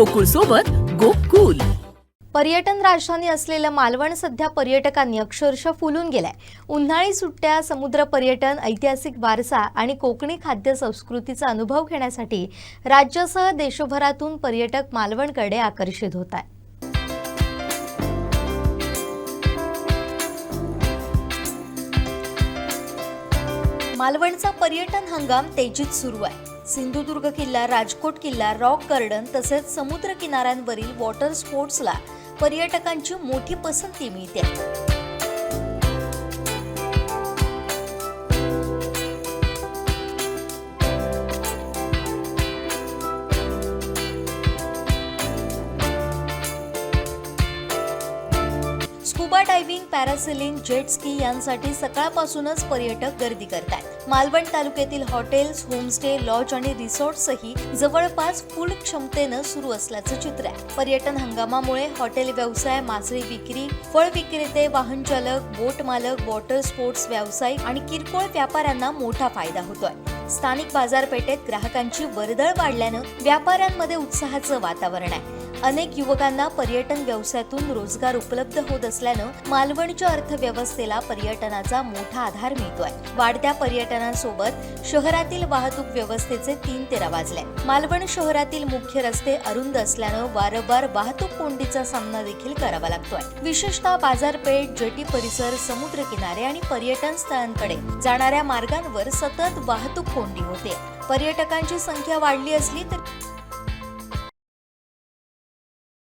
गोकुळ सोबत गोकुल. पर्यटन राजधानी असलेलं मालवण सध्या पर्यटकांनी अक्षरशः फुलून गेलाय. उन्हाळी सुट्ट्या, समुद्र पर्यटन, ऐतिहासिक वारसा आणि कोकणी खाद्य संस्कृतीचा अनुभव घेण्यासाठी राज्यासह देशभरातून पर्यटक मालवणकडे आकर्षित होत आहेत. मालवणचा पर्यटन हंगाम तेजीत सुरू आहे. सिंधुदुर्ग किल्ला, राजकोट किल्ला, रॉक गार्डन तसेच समुद्र किनाऱ्यांवरील वॉटर स्पोर्ट्सला पर्यटकांची मोठी पसंती मिळते. Scuba diving, parasailing, jet ski यांसाठी सकाळपासूनच पर्यटक गर्दी करतात. मालवण तालुक्यातील हॉटेल्स, होमस्टे, लॉज आणि रिसॉर्ट्सही जवळपास फुल क्षमतेनं सुरू असल्याचं चित्र आहे. पर्यटन हंगामामुळे हॉटेल व्यवसाय, मासळी विक्री, फळ विक्रेते, वाहन चालक, बोट मालक, वॉटर स्पोर्ट्स व्यावसायिक आणि किरकोळ व्यापाऱ्यांना मोठा फायदा होतोय. स्थानिक बाजारपेठेत ग्राहकांची वर्दळ वाढल्यानं व्यापाऱ्यांमध्ये उत्साहाचं वातावरण आहे. अनेक युवकांना पर्यटन व्यवसायातून रोजगार उपलब्ध होत असल्यानं मालवणच्या अर्थव्यवस्थेला पर्यटनाचा मोठा आधार मिळतोय. वाढत्या पर्यटनासोबत शहरातील वाहतूक व्यवस्थेचे 3 तेरा वाजले. मालवण शहरातील मुख्य रस्ते अरुंद असल्यानं वारंवार वाहतूक कोंडीचा सामना देखील करावा लागतोय. विशेषतः बाजारपेठ, जेटी परिसर, समुद्र किनारे आणि पर्यटन स्थळांकडे जाणाऱ्या मार्गांवर सतत वाहतूक कोंडी होते. पर्यटकांची संख्या वाढली असली तर